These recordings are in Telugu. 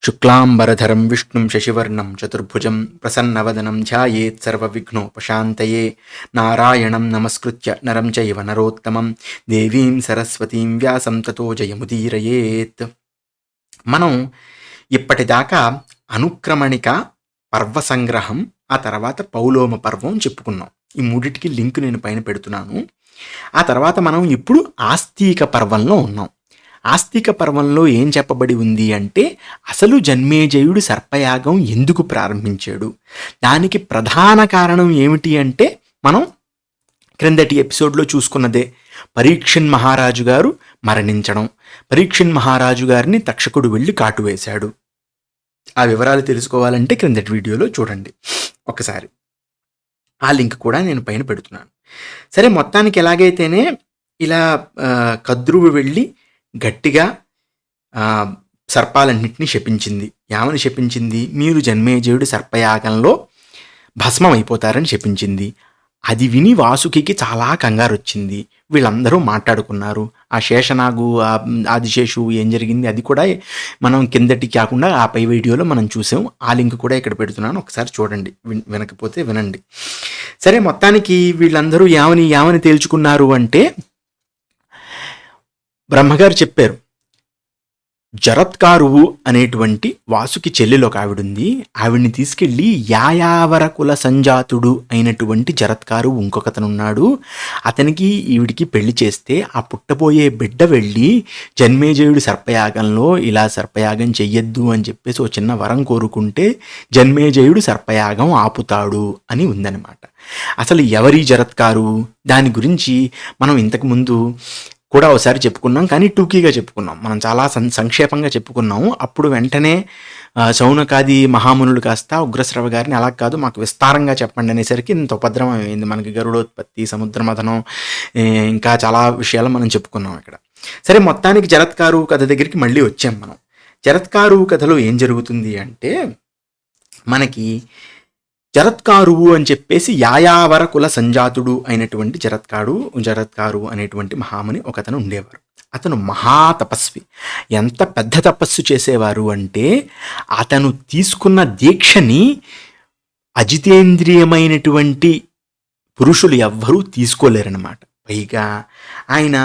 శుక్లాంబరధరం విష్ణుం శశివర్ణం చతుర్భుజం ప్రసన్నవదనం ధ్యాయేత్ సర్వవిఘ్నోపశాంతయే నారాయణం నమస్కృత్య నరం చైవ నరోత్తమం దేవీం సరస్వతీం వ్యాసం తతో జయముదీరయేత్. మనం ఇప్పటిదాకా అనుక్రమణిక, పర్వ సంగ్రహం, ఆ తర్వాత పౌలోమ పర్వం చెప్పుకున్నాం. ఈ మూడిటికి లింక్ నేను పైన పెడుతున్నాను. ఆ తర్వాత మనం ఇప్పుడు ఆస్తిక పర్వంలో ఉన్నాం. ఆస్తిక పర్వంలో ఏం చెప్పబడి ఉంది అంటే, అసలు జన్మేజయుడు సర్పయాగం ఎందుకు ప్రారంభించాడు, దానికి ప్రధాన కారణం ఏమిటి అంటే మనం క్రిందటి ఎపిసోడ్లో చూసుకున్నదే. పరీక్షిన్ మహారాజు గారు మరణించడం, పరీక్షిన్ మహారాజు గారిని తక్షకుడు వెళ్ళి కాటు వేశాడు. ఆ వివరాలు తెలుసుకోవాలంటే క్రిందటి వీడియోలో చూడండి ఒకసారి. ఆ లింక్ కూడా నేను పైన పెడుతున్నాను. సరే, మొత్తానికి ఎలాగైతేనే ఇలా కద్రువు వెళ్ళి గట్టిగా సర్పాలన్నింటినీ శపించింది. ఏమని శపించింది? మీరు జన్మేజయుడు సర్పయాగంలో భస్మం అయిపోతారని శపించింది. అది విని వాసుకి చాలా కంగారు వచ్చింది. వీళ్ళందరూ మాట్లాడుకున్నారు. ఆ శేషనాగు, ఆదిశేషు ఏం జరిగింది అది కూడా మనం కిందటి కాకుండా ఆ పై వీడియోలో మనం చూసాం. ఆ లింక్ కూడా ఇక్కడ పెడుతున్నాను, ఒకసారి చూడండి, వినకపోతే వినండి. సరే, మొత్తానికి వీళ్ళందరూ ఏమని తేల్చుకున్నారు అంటే, బ్రహ్మగారు చెప్పారు, జరత్కారువు అనేటువంటి వాసుకి చెల్లెలు ఒక ఆవిడుంది, ఆవిడ్ని తీసుకెళ్ళి యాయావర కుల సంజాతుడు అయినటువంటి జరత్కారువు ఇంకొకతనున్నాడు, అతనికి ఈవిడికి పెళ్లి చేస్తే ఆ పుట్టబోయే బిడ్డ వెళ్ళి జన్మేజయుడు సర్పయాగంలో ఇలా సర్పయాగం చెయ్యొద్దు అని చెప్పేసి ఓ చిన్న వరం కోరుకుంటే జన్మేజయుడు సర్పయాగం ఆపుతాడు అని ఉందన్నమాట. అసలు ఎవరి జరత్కారు, దాని గురించి మనం ఇంతకుముందు కూడా ఒకసారి చెప్పుకున్నాం, కానీ టూకీగా చెప్పుకున్నాం. మనం చాలా సంక్షేపంగా చెప్పుకున్నాము. అప్పుడు వెంటనే శౌనకాది మహామునులు కాస్త ఉగ్రశ్రవ గారిని అలా కాదు, మాకు విస్తారంగా చెప్పండి అనేసరికి ఇంత ఉపద్రవం అయింది. మనకి గరుడోత్పత్తి, సముద్రమథనం, ఇంకా చాలా విషయాలు మనం చెప్పుకున్నాం ఇక్కడ. సరే, మొత్తానికి జరత్కారు కథ దగ్గరికి మళ్ళీ వచ్చాం మనం. జరత్కారు కథలో ఏం జరుగుతుంది అంటే, మనకి జరత్కారువు అని చెప్పేసి యాయావర కుల సంజాతుడు అయినటువంటి జరత్కారు అనేటువంటి మహాముని ఒకతను ఉండేవారు. అతను మహాతపస్వి. ఎంత పెద్ద తపస్సు చేసేవారు అంటే, అతను తీసుకున్న దీక్షని అజితేంద్రియమైనటువంటి పురుషులు ఎవ్వరూ తీసుకోలేరన్నమాట. పైగా ఆయన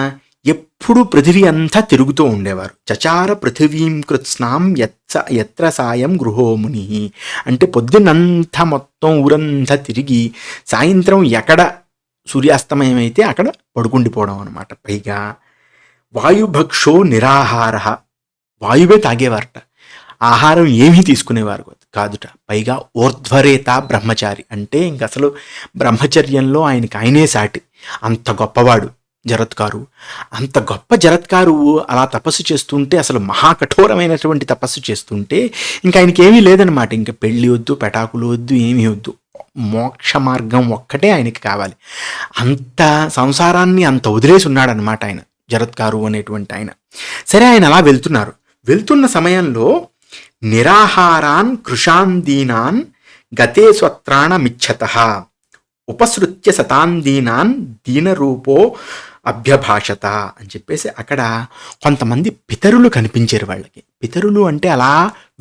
ఎప్పుడు పృథివీ అంతా తిరుగుతూ ఉండేవారు. చచార పృథివీం కృత్స్నాం ఎత్ర సాయం గృహోముని అంటే, పొద్దున్నంతా మొత్తం ఊరంతా తిరిగి సాయంత్రం ఎక్కడ సూర్యాస్తమయం అయితే అక్కడ పడుకుండిపోవడం అనమాట. పైగా వాయుభక్షో నిరాహార, వాయువే తాగేవారట, ఆహారం ఏమీ తీసుకునేవారు కాదుట. పైగా ఊర్ధ్వరేత బ్రహ్మచారి అంటే ఇంక అసలు బ్రహ్మచర్యంలో ఆయనే సాటి, అంత గొప్పవాడు జరత్కారు. అంత గొప్ప జరత్కారు అలా తపస్సు చేస్తుంటే, అసలు మహాకఠోరమైనటువంటి తపస్సు చేస్తుంటే ఇంకా ఆయనకి ఏమీ లేదనమాట. ఇంకా పెళ్ళి వద్దు, పెటాకులు వద్దు, ఏమీ వద్దు, మోక్ష మార్గం ఒక్కటే ఆయనకి కావాలి. అంత సంసారాన్ని అంత వదిలేసి ఉన్నాడనమాట ఆయన, జరత్కారు అనేటువంటి ఆయన. సరే, ఆయన అలా వెళ్తున్న సమయంలో నిరాహారాన్ కృషాందీనాన్ గతే స్వత్రాణమిచ్చతః ఉపసృత్య శతాందీనాన్ దీనరూపో అభ్యభాషత అని చెప్పేసి అక్కడ కొంతమంది పితరులు కనిపించారు వాళ్ళకి. పితరులు అంటే అలా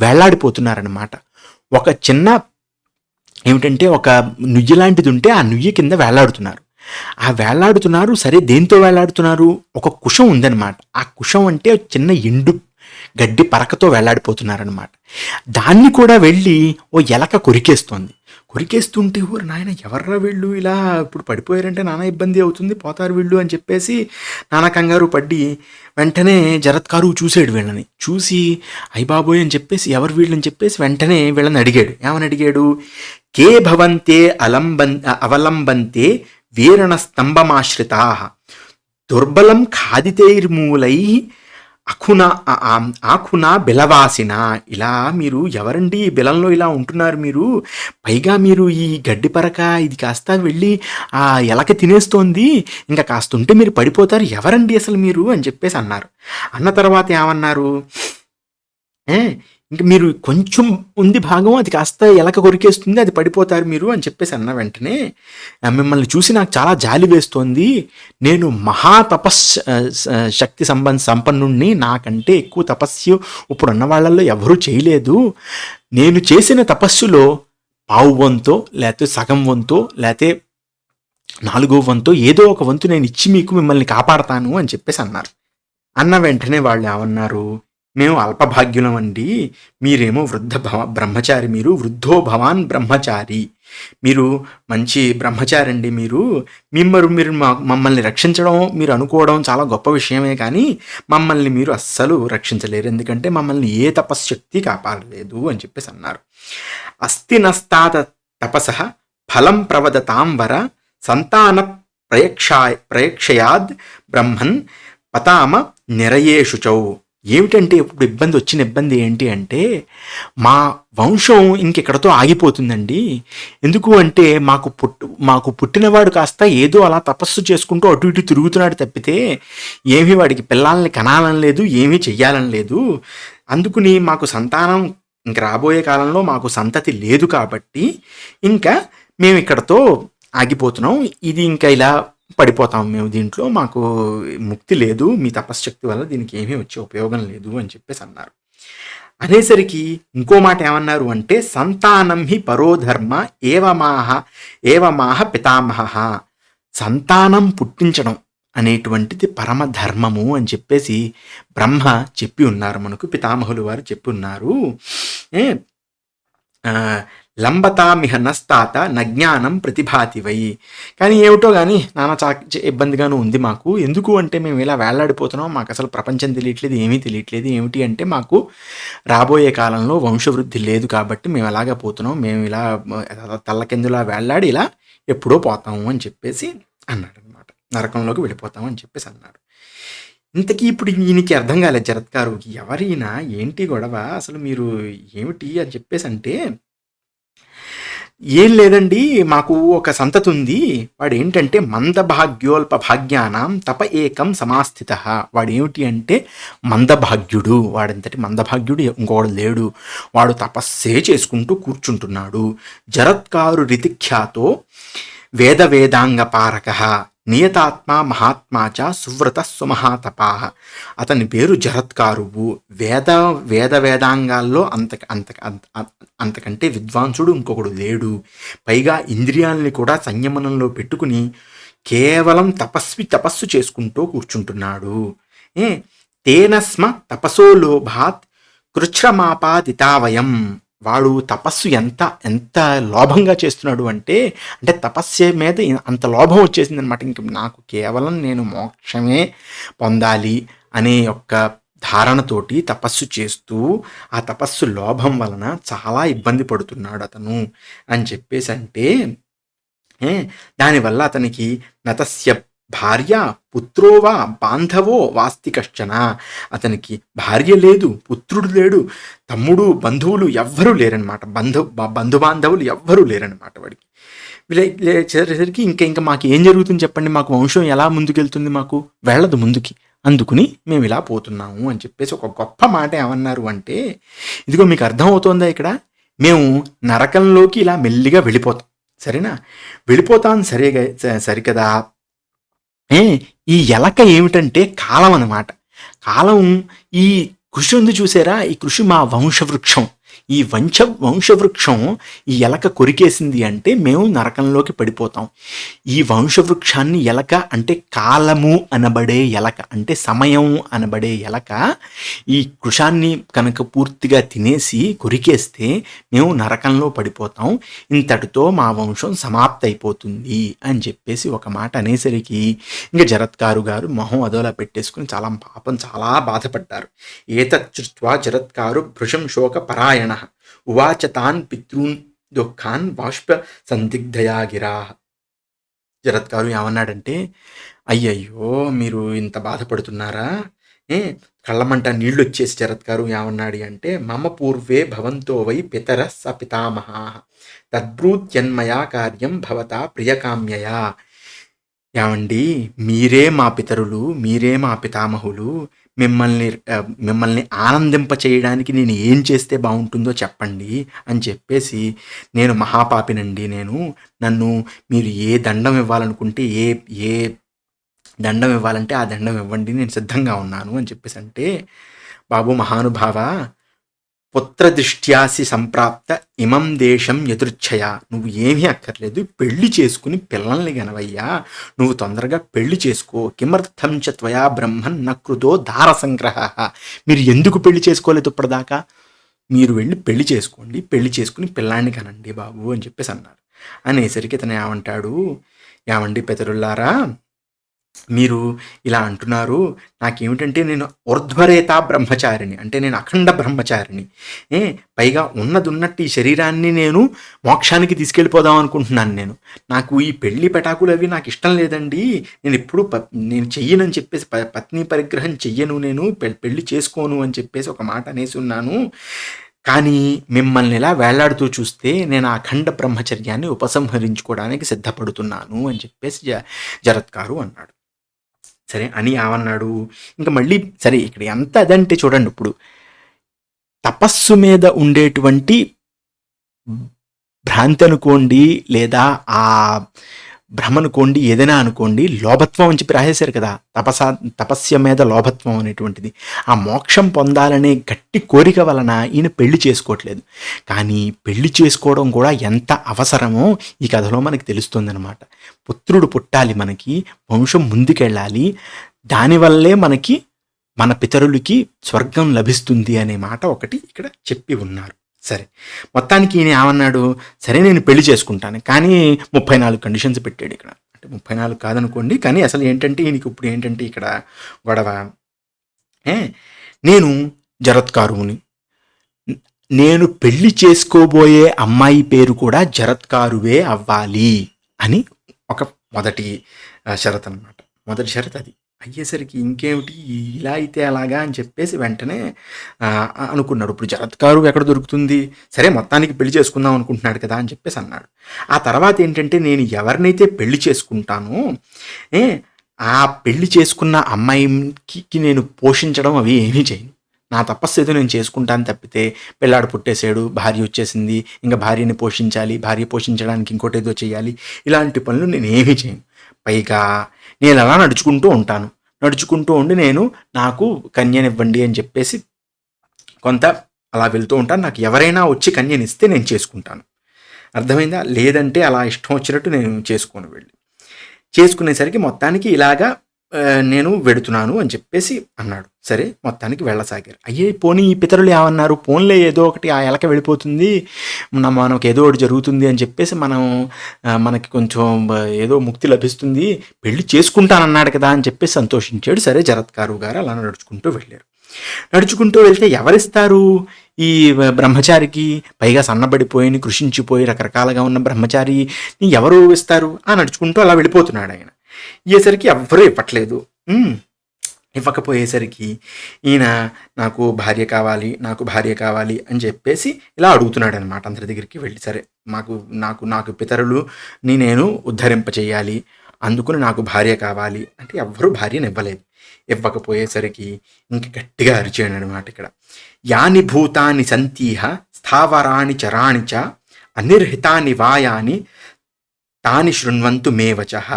వేళ్లాడిపోతున్నారనమాట. ఒక చిన్న ఏమిటంటే ఒక నుయ్యి లాంటిది ఉంటే ఆ నుయ్యి కింద వేళ్లాడుతున్నారు. సరే, దేంతో వేళ్లాడుతున్నారు? ఒక కుశం ఉందన్నమాట. ఆ కుశం అంటే చిన్న ఎండు గడ్డి పరకతో వేళ్లాడిపోతున్నారనమాట. దాన్ని కూడా వెళ్ళి ఓ ఎలక కొరికేస్తుంటే ఊరు నాయన ఎవర్రా వీళ్ళు ఇలా ఇప్పుడు పడిపోయారంటే నానా ఇబ్బంది అవుతుంది, పోతారు వీళ్ళు అని చెప్పేసి నానా కంగారు పడ్డి వెంటనే జరత్కారు చూసాడు. వీళ్ళని చూసి అయ్యబాబోయ్ అని చెప్పేసి ఎవరు వీళ్ళని చెప్పేసి వెంటనే వీళ్ళని అడిగాడు. ఏమని అడిగాడు? కే భవంతే అవలంబంతే వీరణ స్తంభమాశ్రితా దుర్బలం ఖాదితైర్మూలై ఆఖునా బిలవాసిన. ఇలా మీరు ఎవరండి ఈ బిలంలో ఇలా ఉంటున్నారు మీరు? పైగా మీరు ఈ గడ్డి పరక ఇది కాస్త వెళ్ళి ఆ ఎలక తినేస్తోంది, ఇంకా కాస్త ఉంటే మీరు పడిపోతారు, ఎవరండి అసలు మీరు అని చెప్పేసి అన్నారు. అన్న తర్వాత ఏమన్నారు? ఏ ఇంక మీరు కొంచెం ఉంది భాగం, అది కాస్త ఎలక కొరికేస్తుంది, అది పడిపోతారు మీరు అని చెప్పేసి అన్న వెంటనే, మిమ్మల్ని చూసి నాకు చాలా జాలి వేస్తోంది, నేను మహా శక్తి సంపన్నుణ్ణి, నాకంటే ఎక్కువ తపస్సు ఇప్పుడు ఉన్న వాళ్ళల్లో ఎవరూ చేయలేదు, నేను చేసిన తపస్సులో పావు వంతో లేకపోతే సగం వంతో లేకపోతే 4వ వంతో ఏదో ఒక వంతు నేను ఇచ్చి మీకు మిమ్మల్ని కాపాడతాను అని చెప్పేసి అన్నారు. అన్న వెంటనే వాళ్ళు ఏమన్నారు, మేము అల్పభాగ్యులం అండి, మీరేమో బ్రహ్మచారి, మీరు వృద్ధో భవాన్ బ్రహ్మచారి, మీరు మంచి బ్రహ్మచారి అండి, మీరు మమ్మల్ని రక్షించడం మీరు అనుకోవడం చాలా గొప్ప విషయమే, కానీ మమ్మల్ని మీరు అస్సలు రక్షించలేరు, ఎందుకంటే మమ్మల్ని ఏ తపశ్శక్తి కాపాడలేదు అని చెప్పేసి అన్నారు. అస్తి నస్తాత తపస ఫలం ప్రవదతాం వర సంతాన ప్రయక్షయాద్ బ్రహ్మన్ పతామ నిరయేషుచౌ. ఏమిటంటే ఇప్పుడు వచ్చిన ఇబ్బంది ఏంటి అంటే, మా వంశం ఇంకెక్కడతో ఆగిపోతుందండి, ఎందుకు అంటే మాకు పుట్టినవాడు కాస్త ఏదో అలా తపస్సు చేసుకుంటూ అటు ఇటు తిరుగుతున్నాడు తప్పితే ఏమీ వాడికి పిల్లల్ని కనాలని లేదు, ఏమీ చెయ్యాలని లేదు, అందుకుని మాకు సంతానం ఇంక రాబోయే కాలంలో మాకు సంతతి లేదు, కాబట్టి ఇంకా మేము ఇక్కడతో ఆగిపోతున్నాం, ఇది ఇంకా ఇలా పడిపోతాం మేము, దీంట్లో మాకు ముక్తి లేదు, మీ తపశ్శక్తి వల్ల దీనికి ఏమీ వచ్చే ఉపయోగం లేదు అని చెప్పేసి అన్నారు. అనేసరికి ఇంకో మాట ఏమన్నారు అంటే, సంతానం హి పరోధర్మ ఏవమాహ పితామహ, సంతానం పుట్టించడం అనేటువంటిది పరమధర్మము అని చెప్పేసి బ్రహ్మ చెప్పి ఉన్నారు, మనకు పితామహులు వారు చెప్పి ఉన్నారు. లంబతామిహ నస్తాత నజ్ఞానం ప్రతిభాతివై. కానీ ఏమిటో కానీ నానా ఇబ్బందిగాను ఉంది మాకు, ఎందుకు అంటే మేము ఇలా వేళ్లాడిపోతున్నాం, మాకు అసలు ప్రపంచం తెలియట్లేదు, ఏమీ తెలియట్లేదు, ఏమిటి అంటే మాకు రాబోయే కాలంలో వంశవృద్ధి లేదు కాబట్టి మేము ఎలాగ పోతున్నాం, మేము ఇలా తల్లకిందులా వేళ్లాడి ఇలా ఎప్పుడో పోతాము అని చెప్పేసి అన్నాడు అనమాట, నరకంలోకి వెళ్ళిపోతాము అని చెప్పేసి అన్నాడు. ఇంతకీ ఇప్పుడు ఈయనకి అర్థం కాలేదు జరత్కారు, ఎవరైనా ఏంటి గొడవ అసలు, మీరు ఏమిటి అని చెప్పేసి అంటే, ఏం లేదండి, మాకు ఒక సంతతి ఉంది, వాడు ఏంటంటే మందభాగ్యోల్ప భాగ్యానాం తప ఏకం సమాస్థిత, వాడు ఏమిటి అంటే మందభాగ్యుడు, వాడంతటి మందభాగ్యుడు ఇంకొకడు లేడు, వాడు తపస్సే చేసుకుంటూ కూర్చుంటున్నాడు. జరత్కారు రితిఖ్యాతో వేద వేదాంగ పారక నియతాత్మ మహాత్మా చ సువ్రత సుమహాతపా. అతని పేరు జరత్కారువు, వేదాంగాల్లో అంతకంటే విద్వాంసుడు ఇంకొకడు లేడు, పైగా ఇంద్రియాలని కూడా సంయమనంలో పెట్టుకుని కేవలం తపస్సు చేసుకుంటూ కూర్చుంటున్నాడు. తేనస్మ తపసో లోభాత్ కృచ్ఛ్రమాపాదితావయం. వాడు తపస్సు ఎంత లోభంగా చేస్తున్నాడు అంటే తపస్సు మీద అంత లోభం వచ్చేసింది అనమాట. ఇంక నాకు కేవలం నేను మోక్షమే పొందాలి అనే యొక్క ధారణతోటి తపస్సు చేస్తూ ఆ తపస్సు లోభం వలన చాలా ఇబ్బంది పడుతున్నాడు అతను అని చెప్పేసి అంటే, దానివల్ల అతనికి నతస్య భార్య పుత్రోవా బాంధవో వాస్తి కశ్చన, అతనికి భార్య లేదు, పుత్రుడు లేడు, తమ్ముడు బంధువులు ఎవ్వరూ లేరనమాట, బంధుబాంధవులు ఎవ్వరూ లేరనమాట వాడికి. చేసేసరికి ఇంకా మాకు ఏం జరుగుతుంది చెప్పండి, మాకు వంశం ఎలా ముందుకెళ్తుంది, మాకు వెళ్ళదు ముందుకి, అందుకుని మేము ఇలా పోతున్నాము అని చెప్పేసి ఒక గొప్ప మాట ఏమన్నారు అంటే, ఇదిగో మీకు అర్థమవుతోందా ఇక్కడ, మేము నరకంలోకి ఇలా మెల్లిగా వెళ్ళిపోతాం, సరేనా, వెళ్ళిపోతాం సరికదా. ఈ ఎలక ఏమిటంటే కాలం అన్నమాట. కాలం ఈ కృషి ఉంది చూసారా, ఈ కృషి మా వంశవృక్షం, ఈ వంశవృక్షం ఈ ఎలక కొరికేసింది అంటే మేము నరకంలోకి పడిపోతాం. ఈ వంశవృక్షాన్ని ఎలక అంటే కాలము అనబడే ఎలక, అంటే సమయం అనబడే ఎలక ఈ కృషాన్ని కనుక పూర్తిగా తినేసి కొరికేస్తే మేము నరకంలో పడిపోతాం, ఇంతటితో మా వంశం సమాప్తి అయిపోతుంది అని చెప్పేసి ఒక మాట అనేసరికి ఇంకా జరత్కారు గారు మొహం అదోలా పెట్టేసుకుని చాలా బాధపడ్డారు. ఏతచ్చుత్వా జరత్కారు భృశం శోక పరాయణ ఉవాచ తాన్ పితృన్ దుఃఖాన్ బాష్ప సందిగ్ధయా గిరా. జరత్కారు ఏమన్నాడంటే, అయ్యయ్యో మీరు ఇంత బాధపడుతున్నారా, కళ్ళమంట నీళ్ళు వచ్చేసి జరత్కారు ఏమన్నాడు అంటే, మమ పూర్వే భవంతో వై పితర స పితామహా తద్బ్రూత్యన్మయా కార్యం భవతా ప్రియకామ్యయా. ఏమండి, మీరే మా పితరులు, మీరే మా పితామహులు, మిమ్మల్ని ఆనందింప చేయడానికి నేను ఏం చేస్తే బాగుంటుందో చెప్పండి అని చెప్పేసి, నేను మహాపాపినండి, నన్ను మీరు ఏ దండం ఇవ్వాలనుకుంటే ఏ దండం ఇవ్వాలంటే ఆ దండం ఇవ్వండి, నేను సిద్ధంగా ఉన్నాను అని చెప్పేసి అంటే, బాబు మహానుభావ, పుత్రదృష్ట్యాసి సంప్రాప్త ఇమం దేశం యదృచ్ఛయ, నువ్వు ఏమీ అక్కర్లేదు, పెళ్లి చేసుకుని పిల్లల్ని గనవయ్యా, నువ్వు తొందరగా పెళ్లి చేసుకో. కిమర్థం చ త్వయా బ్రహ్మన్ నకృతో దార సంగ్రహ, మీరు ఎందుకు పెళ్లి చేసుకోలేదు ఇప్పటిదాకా, మీరు వెళ్ళి పెళ్లి చేసుకోండి, పెళ్లి చేసుకుని పిల్లాన్ని కనండి బాబు అని చెప్పేసి అన్నారు. అనేసరికి ఇతను ఏమంటాడు, ఏమండి పితరులారా, మీరు ఇలా అంటున్నారు, నాకేమిటంటే నేను ఊర్ధ్వరేత బ్రహ్మచారిని, అంటే నేను అఖండ బ్రహ్మచారిని, పైగా ఉన్నట్టు ఈ శరీరాన్ని నేను మోక్షానికి తీసుకెళ్ళిపోదాం అనుకుంటున్నాను. నాకు ఈ పెళ్లి పెటాకులు అవి నాకు ఇష్టం లేదండి, నేను ఎప్పుడు నేను చెయ్యనని చెప్పేసి, పత్ని పరిగ్రహం చెయ్యను, నేను పెళ్లి చేసుకోను అని చెప్పేసి ఒక మాట అనేసి ఉన్నాను. కానీ మిమ్మల్ని ఇలా వేళ్లాడుతూ చూస్తే నేను ఆ అఖండ బ్రహ్మచర్యాన్ని ఉపసంహరించుకోవడానికి సిద్ధపడుతున్నాను అని చెప్పేసి జరత్కారు అన్నాడు. సరే అని ఏమన్నాడు, ఇంకా మళ్ళీ సరే ఇక్కడ ఎంత అదంటే చూడండి, ఇప్పుడు తపస్సు మీద ఉండేటువంటి భ్రాంతి అనుకోండి, లేదా ఆ భ్రమనుకోండి, ఏదైనా అనుకోండి, లోభత్వం అని చెప్పి రాసేశారు కదా, తపస్య మీద లోభత్వం అనేటువంటిది. ఆ మోక్షం పొందాలనే గట్టి కోరిక వలన ఈయన పెళ్లి చేసుకోవట్లేదు. కానీ పెళ్లి చేసుకోవడం కూడా ఎంత అవసరమో ఈ కథలో మనకి తెలుస్తుందన్నమాట. పుత్రుడు పుట్టాలి, మనకి వంశం ముందుకెళ్ళాలి, దానివల్లే మనకి మన పితరులకి స్వర్గం లభిస్తుంది అనే మాట ఒకటి ఇక్కడ చెప్పి ఉన్నారు. సరే, మొత్తానికి ఈయన ఏమన్నాడు, సరే నేను పెళ్లి చేసుకుంటాను, కానీ 34 కండిషన్స్ పెట్టాడు ఇక్కడ. అంటే 34 కాదనుకోండి, కానీ అసలు ఏంటంటే ఈయనకి ఇప్పుడు ఏంటంటే ఇక్కడ గొడవ, నేను జరత్కారుని, నేను పెళ్లి చేసుకోబోయే అమ్మాయి పేరు కూడా జరత్కారువే అవ్వాలి అని ఒక మొదటి షరత్ అనమాట. మొదటి షరత్ అది అయ్యేసరికి ఇంకేమిటి, ఇలా అయితే అలాగా అని చెప్పేసి వెంటనే అనుకున్నాడు. ఇప్పుడు జరత్కారు ఎక్కడ దొరుకుతుంది, సరే మొత్తానికి పెళ్లి చేసుకుందాం అనుకుంటున్నాడు కదా అని చెప్పేసి అన్నాడు. ఆ తర్వాత ఏంటంటే, నేను ఎవరినైతే పెళ్లి చేసుకుంటానో ఆ పెళ్లి చేసుకున్న అమ్మాయికి నేను పోషించడం అవి ఏమీ చేయను, నా తపస్సు ఏదో నేను చేసుకుంటాను తప్పితే, పిల్లాడు పుట్టేశాడు, భార్య వచ్చేసింది, ఇంకా భార్యని పోషించాలి, భార్య పోషించడానికి ఇంకోటి ఏదో చేయాలి, ఇలాంటి పనులు నేను ఏమీ చేయను. పైగా నేను అలా నడుచుకుంటూ ఉండి నాకు కన్యనివ్వండి అని చెప్పేసి కొంత అలా వెళ్తూ ఉంటాను, నాకు ఎవరైనా వచ్చి కన్యనిస్తే నేను చేసుకుంటాను, అర్థమైందా, లేదంటే అలా ఇష్టం వచ్చినట్టు నేను చేసుకునేసరికి మొత్తానికి ఇలాగా నేను వెడుతున్నాను అని చెప్పేసి అన్నాడు. సరే మొత్తానికి వెళ్ళసాగారు. అయ్యే పోనీ ఈ పితరులు ఏమన్నారు, పోన్లే ఏదో ఒకటి ఆ ఎలక వెళ్ళిపోతుంది, మనకు ఏదో ఒకటి జరుగుతుంది అని చెప్పేసి మనకి కొంచెం ఏదో ముక్తి లభిస్తుంది, పెళ్లి చేసుకుంటానన్నాడు కదా అని చెప్పేసి సంతోషించాడు. సరే జరత్కారు గారు అలా నడుచుకుంటూ వెళ్తే ఎవరిస్తారు ఈ బ్రహ్మచారికి, పైగా సన్నబడిపోయి కృషించిపోయి రకరకాలుగా ఉన్న బ్రహ్మచారి ఎవరు ఇస్తారు, నడుచుకుంటూ అలా వెళ్ళిపోతున్నాడు ఆయన. అయ్యేసరికి ఎవ్వరూ ఇవ్వకపోయేసరికి ఈయన నాకు భార్య కావాలి అని చెప్పేసి ఇలా అడుగుతున్నాడు అనమాట అందరి దగ్గరికి వెళ్ళి. సరే నాకు పితరులని నేను ఉద్ధరింప చేయాలి, అందుకుని నాకు భార్య కావాలి అంటే ఎవ్వరూ భార్యను ఇవ్వకపోయేసరికి ఇంక గట్టిగా అరిచాడు అనమాట. ఇక్కడ యాని భూతాని సంతీహ స్థావరాణి చరాణి చ అనిర్హితాని వాయాని తాని శృణ్వంతు మే వచః,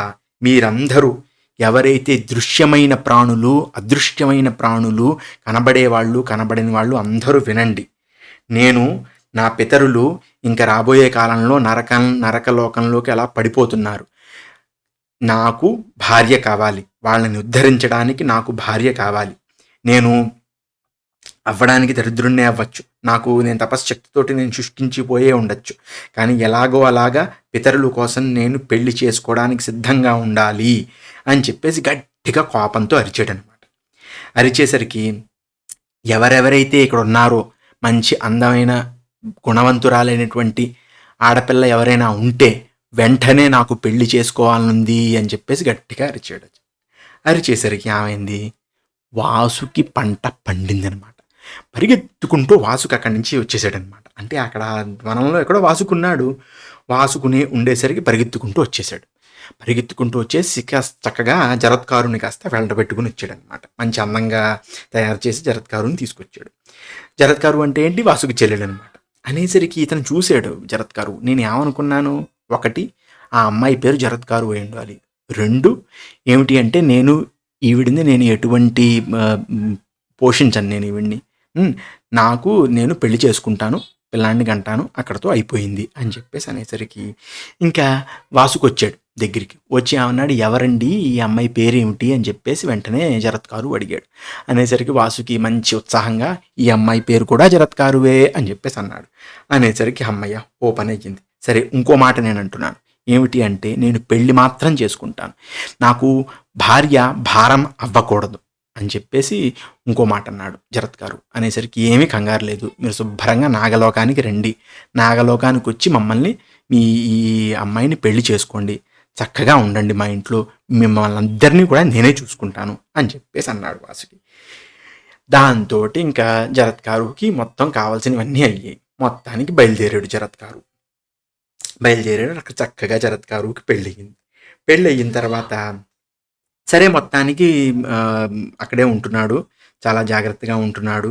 మీరందరూ ఎవరైతే దృశ్యమైన ప్రాణులు, అదృశ్యమైన ప్రాణులు, కనబడేవాళ్ళు, కనబడని వాళ్ళు అందరూ వినండి. నా పితరులు ఇంకా రాబోయే కాలంలో నరకలోకంలోకి అలా పడిపోతున్నారు, నాకు భార్య కావాలి, వాళ్ళని ఉద్ధరించడానికి నాకు భార్య కావాలి, నేను అవ్వడానికి దరిద్రుణ్ణే అవ్వచ్చు, నేను తపశ్శక్తితోటి నేను సృష్టించిపోయే ఉండొచ్చు, కానీ ఎలాగో అలాగా పితరుల కోసం నేను పెళ్లి చేసుకోవడానికి సిద్ధంగా ఉండాలి అని చెప్పేసి గట్టిగా కోపంతో అరిచాడనమాట. అరిచేసరికి ఎవరెవరైతే ఇక్కడ ఉన్నారో మంచి అందమైన గుణవంతురాలైనటువంటి ఆడపిల్ల ఎవరైనా ఉంటే వెంటనే నాకు పెళ్లి చేసుకోవాలనుంది అని చెప్పేసి గట్టిగా అరిచాడు. అరిచేసరికి ఏమైంది, వాసుకి పంట పండిందనమాట. పరిగెత్తుకుంటూ వాసుకు అక్కడి నుంచి వచ్చేసాడనమాట. అంటే అక్కడ వనంలో ఎక్కడో వాసుకున్నాడు, వాసుకుని ఉండేసరికి పరిగెత్తుకుంటూ వచ్చేసాడు. పరిగెత్తుకుంటూ వచ్చేసి చక్కగా జరత్కారుని కాస్త వెళ్ళబెట్టుకుని వచ్చాడు అనమాట. మంచి అందంగా తయారు చేసి జరత్కారుని తీసుకొచ్చాడు. జరత్కారు అంటే ఏంటి, వాసుకి చెల్లెలు అనమాట. అనేసరికి ఇతను చూశాడు జరత్కారు. నేను ఏమనుకున్నాను, ఒకటి ఆ అమ్మాయి పేరు జరత్కారు అయి ఉండాలి, 2 ఏమిటి అంటే నేను ఎటువంటి పోషించను నేను ఈవిడ్ని, నేను పెళ్లి చేసుకుంటాను, పిల్లాడిని కంటాను, అక్కడతో అయిపోయింది అని చెప్పేసి అనేసరికి ఇంకా వాసుకొచ్చాడు దగ్గరికి. వచ్చి ఏమన్నాడు, ఎవరండి ఈ అమ్మాయి పేరేమిటి అని చెప్పేసి వెంటనే జరత్కారు అడిగాడు. అనేసరికి వాసుకి మంచి ఉత్సాహంగా ఈ అమ్మాయి పేరు కూడా జరత్కారువే అని చెప్పేసి అన్నాడు. అనేసరికి అమ్మయ్య ఓ పని అయ్యింది. సరే, ఇంకో మాట నేను అంటున్నాను, ఏమిటి అంటే నేను పెళ్లి మాత్రం చేసుకుంటాను, నాకు భార్య భారం అవ్వకూడదు అని చెప్పేసి ఇంకో మాట అన్నాడు జరత్కారు. అనేసరికి ఏమీ కంగారు లేదు, మీరు శుభ్రంగా నాగలోకానికి రండి, నాగలోకానికి వచ్చి మమ్మల్ని ఈ అమ్మాయిని పెళ్లి చేసుకోండి, చక్కగా ఉండండి మా ఇంట్లో, మిమ్మల్ని అందరినీ కూడా నేనే చూసుకుంటాను అని చెప్పేసి అన్నాడు వాసుకి. దాంతో ఇంకా జరత్కారుకి మొత్తం కావాల్సినవన్నీ అయ్యాయి. మొత్తానికి బయలుదేరాడు జరత్కారు. అక్కడ చక్కగా జరత్కారుకి పెళ్ళయింది. పెళ్ళయిన తర్వాత సరే మొత్తానికి అక్కడే ఉంటున్నాడు, చాలా జాగ్రత్తగా ఉంటున్నాడు.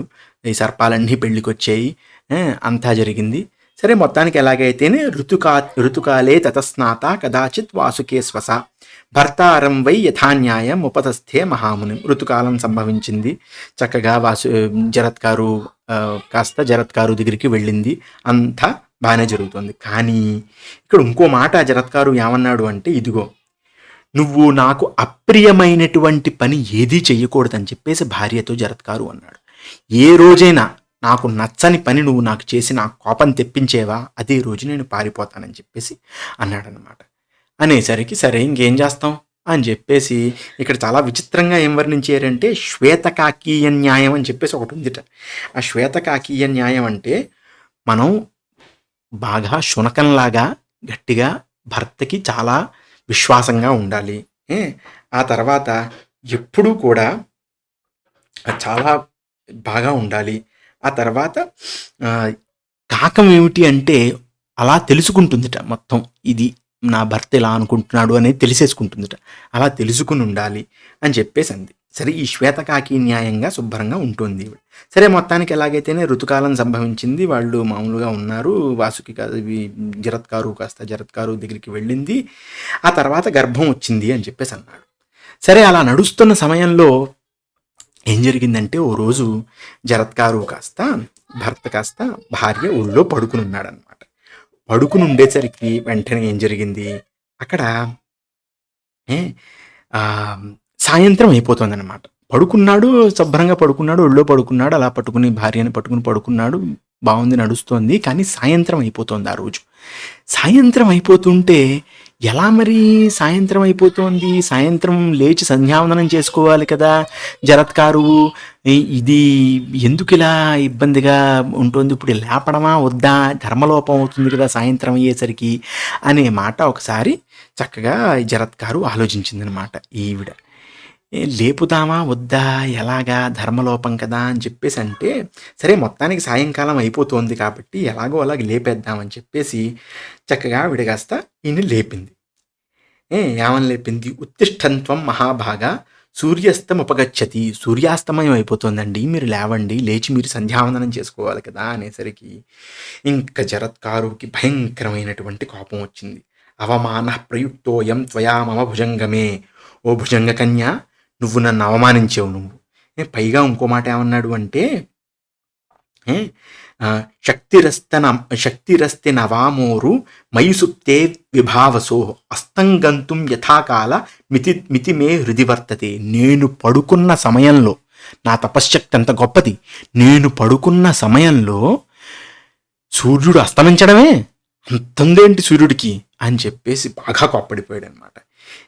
ఈ సర్పాలన్నీ పెళ్ళికి వచ్చాయి, అంతా జరిగింది. సరే మొత్తానికి ఎలాగైతేనే ఋతుకాలే తతస్నాత కదాచిత్ వాసుకే శ్వస భర్తారం వై యథాన్యాయం ఉపతస్థే మహాముని. ఋతుకాలం సంభవించింది. చక్కగా జరత్కారు కాస్త జరత్కారు దగ్గరికి వెళ్ళింది. అంతా బాగానే జరుగుతుంది. కానీ ఇక్కడ ఇంకో మాట జరత్కారు ఏమన్నాడు అంటే, ఇదిగో నువ్వు నాకు అప్రియమైనటువంటి పని ఏదీ చెయ్యకూడదని చెప్పేసి భార్యతో జరత్కారు అన్నాడు. ఏ రోజైనా నాకు నచ్చని పని నువ్వు నాకు చేసి నాకు కోపం తెప్పించేవా, అదే రోజు నేను పారిపోతానని చెప్పేసి అన్నాడనమాట. అనేసరికి సరే ఇంకేం చేస్తాం అని చెప్పేసి ఇక్కడ చాలా విచిత్రంగా ఏం వర్ణించారంటే శ్వేతకాకీయ న్యాయం అని చెప్పేసి ఒకటి ఉందిట. ఆ శ్వేతకాకీయ న్యాయం అంటే మనం బాగా శునకంలాగా గట్టిగా భర్తకి చాలా విశ్వాసంగా ఉండాలి. ఆ తర్వాత ఎప్పుడూ కూడా చాలా బాగా ఉండాలి. ఆ తర్వాత కాకం ఏమిటి అంటే అలా తెలుసుకుంటుందిట, మొత్తం ఇది నా భర్త ఇలా అనుకుంటున్నాడు అనేది తెలిసేసుకుంటుందిట, అలా తెలుసుకుని ఉండాలి అని చెప్పేసి అంది. సరే ఈ శ్వేతకాకి న్యాయంగా శుభ్రంగా ఉంటుంది. సరే మొత్తానికి ఎలాగైతేనే ఋతుకాలం సంభవించింది, వాళ్ళు మామూలుగా ఉన్నారు. వాసుకి జరత్కారు దగ్గరికి వెళ్ళింది. ఆ తర్వాత గర్భం వచ్చింది అని చెప్పేసి అన్నాడు. సరే అలా నడుస్తున్న సమయంలో ఏం జరిగిందంటే, ఓ రోజు జరత్కారు భర్త భార్య ఊళ్ళో పడుకుని ఉన్నాడనమాట. పడుకుని ఉండేసరికి వెంటనే ఏం జరిగింది, అక్కడ సాయంత్రం అయిపోతుంది అనమాట. పడుకున్నాడు, శుభ్రంగా పడుకున్నాడు, ఒళ్ళో పడుకున్నాడు, అలా భార్యని పట్టుకుని పడుకున్నాడు, బాగుంది, నడుస్తోంది. కానీ సాయంత్రం అయిపోతుంది. ఆ రోజు సాయంత్రం అయిపోతుంటే ఎలా మరి సాయంత్రం అయిపోతుంది, సాయంత్రం లేచి సంధ్యావందనం చేసుకోవాలి కదా జరత్కారు, ఇది ఎందుకు ఇలా ఇబ్బందిగా ఉంటుంది, ఇప్పుడు లేపడమా వద్దా, ధర్మలోపం అవుతుంది కదా సాయంత్రం అయ్యేసరికి అనే మాట ఒకసారి చక్కగా జరత్కారు ఆలోచించిందనమాట. ఈవిడ లేపుదామా వద్దా, ఎలాగా, ధర్మలోపం కదా అని చెప్పేసి అంటే, సరే మొత్తానికి సాయంకాలం అయిపోతుంది కాబట్టి ఎలాగో అలాగ లేపేద్దామని చెప్పేసి చక్కగా ఆవిడ కాస్త ఈయన లేపింది. ఏమని లేపింది, ఉత్తిష్టంత్వం మహాభాగా సూర్యాస్తం ఉపగచ్చతి, సూర్యాస్తమయం అయిపోతుందండి, మీరు లేవండి, లేచి మీరు సంధ్యావందనం చేసుకోవాలి కదా అనేసరికి ఇంకా జరత్కారుకి భయంకరమైనటువంటి కోపం వచ్చింది. అవమాన ప్రయుక్తోయం త్వయా మమ భుజంగమే, ఓ భుజంగ కన్య, నువ్వు నన్ను అవమానించావు. నువ్వు పైగా ఇంకో మాట ఏమన్నాడు అంటే, శక్తిరస్తి నవామోరు మయి సుప్తే విభావసో అస్తంగంతుం యథాకాల మితి మే హృది వర్తతే. నేను పడుకున్న సమయంలో, నా తపశ్శక్తి అంత గొప్పది, నేను పడుకున్న సమయంలో సూర్యుడు అస్తమించడమే అంతందేంటి సూర్యుడికి అని చెప్పేసి బాగా కోప్పడిపోయాడు అనమాట.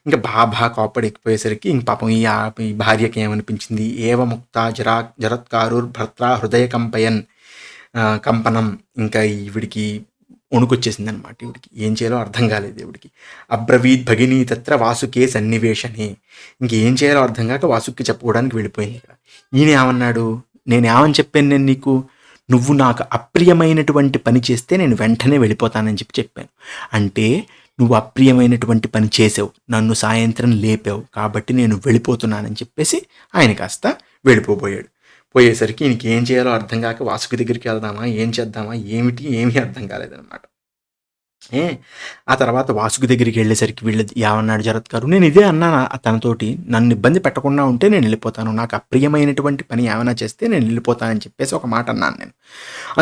ఇంకా బాగా కోప్పడిపోయేసరికి ఇంక పాపం ఈ భార్యకి ఏమనిపించింది, ఏవముక్త జరత్కారుర్ భర్త్రా హృదయ కంపనం, ఇంకా ఈవిడికి వణుకొచ్చేసింది అనమాట. ఈవిడికి ఏం చేయాలో అర్థం కాలేదు. ఈవిడికి అబ్రవీద్ భగినీ తత్ర వాసుకే సన్నివేశనే, ఇంకేం చేయాలో అర్థం కాక వాసుకి చెప్పుకోవడానికి వెళ్ళిపోయింది. ఇక్కడ ఈయన ఏమన్నాడు, నేనేమని చెప్పాను, నేను నీకు, నువ్వు నాకు అప్రియమైనటువంటి పని చేస్తే నేను వెంటనే వెళ్ళిపోతానని చెప్పాను. అంటే నువ్వు అప్రియమైనటువంటి పని చేసావు, నన్ను సాయంత్రం లేపావు, కాబట్టి నేను వెళ్ళిపోతున్నానని చెప్పేసి ఆయన కాస్త వెళ్ళిపోబోయాడు. పోయేసరికి ఈయనకి ఏం చేయాలో అర్థం కాక వాసుకి దగ్గరికి వెళ్దామా, ఏం చేద్దామా, ఏమీ అర్థం కాలేదనమాట. ఆ తర్వాత వాసుకి దగ్గరికి వెళ్ళేసరికి వీళ్ళు ఏమన్నాడు జరత్ గారు, నేను ఇదే అన్నాను తనతోటి, నన్ను ఇబ్బంది పెట్టకుండా ఉంటే నేను వెళ్ళిపోతాను, నాకు అప్రియమైనటువంటి పని ఏమైనా చేస్తే నేను వెళ్ళిపోతానని చెప్పేసి ఒక మాట అన్నాను నేను,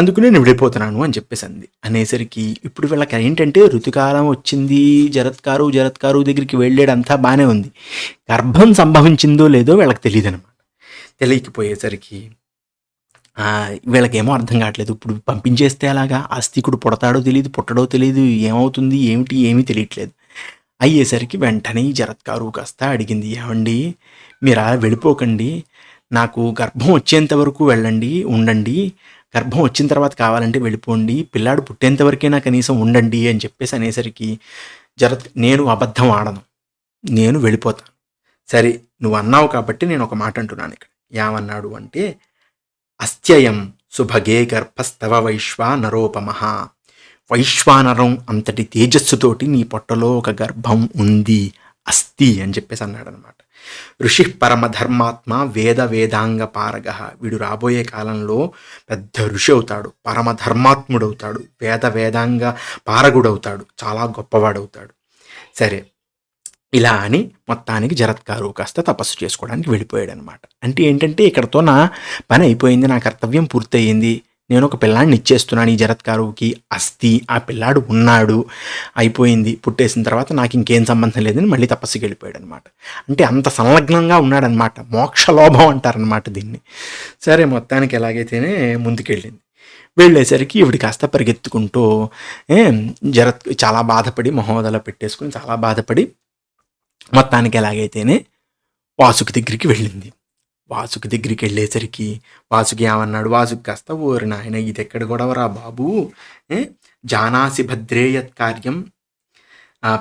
అందుకు నేను వెళ్ళిపోతున్నాను అని చెప్పేసి అంది. అనేసరికి ఇప్పుడు వీళ్ళకి ఏంటంటే ఋతుకాలం వచ్చింది, జరత్ గారు దగ్గరికి వెళ్ళాడు, అంతా బాగానే ఉంది. గర్భం సంభవించిందో లేదో వీళ్ళకి తెలియదు అనమాట. తెలియకపోయేసరికి వీళ్ళకేమో అర్థం కావట్లేదు. ఇప్పుడు పంపించేస్తే అలాగా ఆస్తికుడు పుడతాడో తెలియదు, పుట్టడో తెలియదు, ఏమవుతుంది ఏమీ తెలియట్లేదు. అయ్యేసరికి వెంటనే ఈ జరత్కారు కాస్త అడిగింది, ఏమండి మీరు అలా వెళ్ళిపోకండి, నాకు గర్భం వచ్చేంత వరకు ఉండండి, గర్భం వచ్చిన తర్వాత కావాలంటే వెళ్ళిపోండి, పిల్లాడు పుట్టేంత వరకైనా కనీసం ఉండండి అని చెప్పేసి అనేసరికి నేను అబద్ధం ఆడను, నేను వెళ్ళిపోతాను. సరే నువ్వు అన్నావు కాబట్టి నేను ఒక మాట అంటున్నాను ఇక్కడ. ఏమన్నాడు అంటే, అస్త్యయం సుభగే గర్భస్తవ వైశ్వానరోపమః, వైశ్వానరం అంతటి తేజస్సుతోటి నీ పొట్టలో ఒక గర్భం ఉంది, అస్తి అని చెప్పేసి అన్నాడు అనమాట. ఋషి పరమధర్మాత్మ వేదాంగ పారగ, వీడు రాబోయే కాలంలో పెద్ద ఋషి అవుతాడు, పరమధర్మాత్ముడవుతాడు, వేదాంగ పారగుడవుతాడు, చాలా గొప్పవాడవుతాడు. సరే ఇలా అని మొత్తానికి జరత్కారు కాస్త తపస్సు చేసుకోవడానికి వెళ్ళిపోయాడు అనమాట. అంటే ఏంటంటే ఇక్కడతో నా పని అయిపోయింది, నా కర్తవ్యం పూర్తయింది, నేను ఒక పిల్లాడిని ఇచ్చేస్తున్నాను ఈ జరత్కారుకి, అస్తి ఆ పిల్లాడు ఉన్నాడు, అయిపోయింది, పుట్టేసిన తర్వాత నాకు ఇంకేం సంబంధం లేదని మళ్ళీ తపస్సుకి వెళ్ళిపోయాడు అనమాట. అంటే అంత సంలగ్నంగా ఉన్నాడనమాట, మోక్షలోభం అంటారనమాట దీన్ని. సరే మొత్తానికి ఎలాగైతేనే ముందుకెళ్ళింది. వెళ్ళేసరికి ఇవిడి కాస్త పరిగెత్తుకుంటూ చాలా బాధపడి, మొహోదల పెట్టేసుకుని చాలా బాధపడి మొత్తానికి ఎలాగైతేనే వాసుకి దగ్గరికి వెళ్ళింది. వాసుకి దగ్గరికి వెళ్ళేసరికి వాసుకి ఏమన్నాడు, వాసుకి కాస్త ఓరి నాయన ఇది ఎక్కడ గొడవరా బాబు, జానాసి భద్రేయత్ కార్యం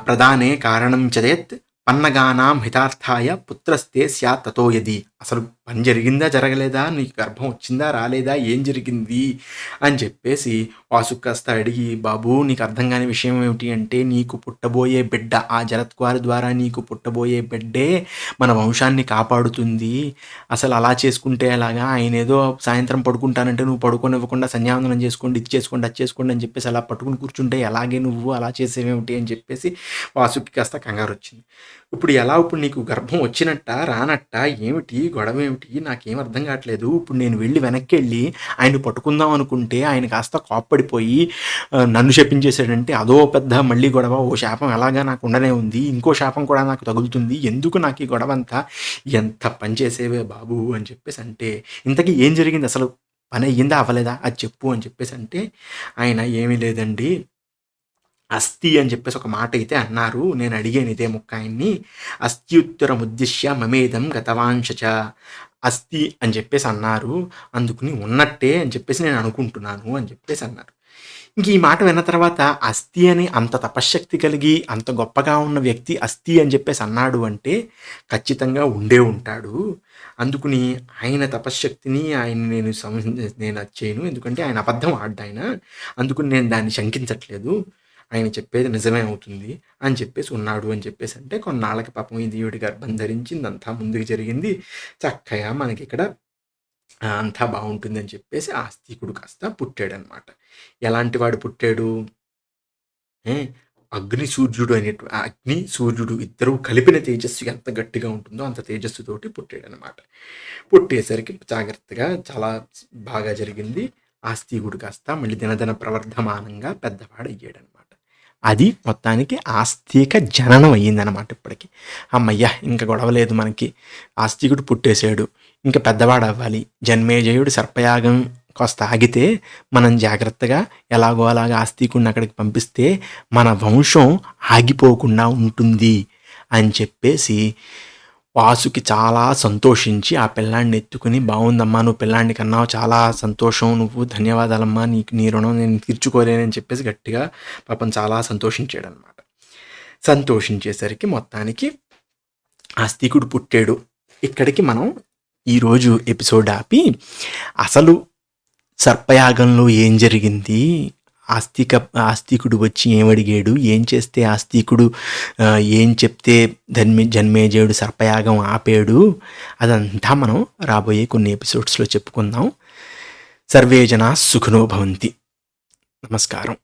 ప్రధానే కారణం చదేత్ పన్నగానాం హితార్థాయ పుత్రస్తే స్యాత్ తతో యది. అసలు పని జరిగిందా జరగలేదా, నీకు గర్భం వచ్చిందా రాలేదా, ఏం జరిగింది అని చెప్పేసి వాసు కాస్త అడిగి, బాబు నీకు అర్థం కాని విషయం ఏమిటి అంటే, నీకు పుట్టబోయే బిడ్డ, ఆ జరత్కారు ద్వారా నీకు పుట్టబోయే బిడ్డే మన వంశాన్ని కాపాడుతుంది, అసలు అలా చేసుకుంటే ఎలాగా, ఆయన ఏదో సాయంత్రం పడుకుంటానంటే నువ్వు పడుకోనివ్వకుండా సంధ్యావందనం చేసుకోండి, ఇది చేసుకోండి అది చేసుకోండి అని చెప్పేసి అలా పట్టుకుని కూర్చుంటే ఎలాగే నువ్వు అలా చేసేవేమిటి అని చెప్పేసి వాసుకి కాస్త కంగారు వచ్చింది. ఇప్పుడు నీకు గర్భం వచ్చినట్ట రానట్ట, ఏమిటి గొడవ ఏమిటి, నాకేం అర్థం కావట్లేదు. ఇప్పుడు నేను వెనక్కి వెళ్ళి ఆయన పట్టుకుందాం అనుకుంటే ఆయన కాస్త కోప్పడిపోయి నన్ను శపించేశాడంటే అదో పెద్ద మళ్ళీ గొడవ, ఓ శాపం ఎలాగా నాకు ఉండనే ఉంది, ఇంకో శాపం కూడా నాకు తగులుతుంది, ఎందుకు నాకు ఈ గొడవ అంతా, ఎంత పని చేసేవే బాబు అని చెప్పేసి అంటే, ఇంతకీ ఏం జరిగింది, అసలు పని అయ్యిందా అవ్వలేదా అది చెప్పు అని చెప్పేసి అంటే, ఆయన ఏమీ లేదండి, అస్థి అని చెప్పేసి ఒక మాట అయితే అన్నారు, నేను అడిగాను ఇదే ముక్క ఆయన్ని, అస్థ్యుత్తరముద్దిశ్య మమేదం గతవాంశచ, అస్థి అని చెప్పేసి అన్నారు, అందుకుని ఉన్నట్టే అని చెప్పేసి నేను అనుకుంటున్నాను అని చెప్పేసి అన్నారు. ఇంక ఈ మాట విన్న తర్వాత అస్థి అని అంత తపశ్శక్తి కలిగి అంత గొప్పగా ఉన్న వ్యక్తి అస్థి అని చెప్పేసి అన్నాడు అంటే ఖచ్చితంగా ఉండే ఉంటాడు, అందుకుని ఆయన తపశ్శక్తిని నేను అది చేయను, ఎందుకంటే ఆయన అబద్ధం ఆడ్డాయన, అందుకుని నేను దాన్ని శంకించట్లేదు, ఆయన చెప్పేది నిజమే అవుతుంది అని చెప్పేసి ఉన్నాడు అని చెప్పేసి అంటే, కొన్నాళ్ళకి పాపం ఈ దేవుడి గర్భం ధరించింది, అంతా ముందుకు జరిగింది, చక్కగా మనకి ఇక్కడ అంతా బాగుంటుంది అని చెప్పేసి ఆస్తికుడు కాస్త పుట్టాడనమాట. ఎలాంటి వాడు పుట్టాడు, అగ్ని సూర్యుడు ఇద్దరు కలిపిన తేజస్సు ఎంత గట్టిగా ఉంటుందో అంత తేజస్సుతోటి పుట్టాడనమాట. పుట్టేసరికి జాగ్రత్తగా చాలా బాగా జరిగింది, ఆస్తికుడు కాస్త మళ్ళీ దినదిన ప్రవర్ధమానంగా పెద్దవాడు అయ్యాడనమాట. అది మొత్తానికి ఆస్తిక జననం అయ్యిందనమాట. ఇప్పటికి అమ్మయ్య ఇంకా గొడవలేదు, మనకి ఆస్తికుడు పుట్టేశాడు, ఇంకా పెద్దవాడు అవ్వాలి, జన్మేజయుడు సర్పయాగం కాస్త ఆగితే మనం జాగ్రత్తగా ఎలాగో అలాగా ఆస్తికుడిని అక్కడికి పంపిస్తే మన వంశం ఆగిపోకుండా ఉంటుంది అని చెప్పేసి వాసుకి చాలా సంతోషించి ఆ పిల్లాడిని ఎత్తుకుని, బాగుందమ్మా నువ్వు పిల్లాడిని కన్నావు, చాలా సంతోషం, నువ్వు ధన్యవాదాలమ్మా, నీ రుణం నేను తీర్చుకోలేనని చెప్పేసి గట్టిగా పాపం చాలా సంతోషించాడు అనమాట. సంతోషించేసరికి మొత్తానికి ఆస్తికుడు పుట్టాడు. ఇక్కడికి మనం ఈరోజు ఎపిసోడ్ ఆపి అసలు సర్పయాగంలో ఏం జరిగింది, ఆస్తికుడు వచ్చి ఏమడిగాడు, ఏం చేస్తే ఆస్తికుడు ఏం చెప్తే జన్మేజయుడు సర్పయాగం ఆపాడు, అదంతా మనం రాబోయే కొన్ని ఎపిసోడ్స్లో చెప్పుకుందాం. సర్వే జనా సుఖినో భవంతి. నమస్కారం.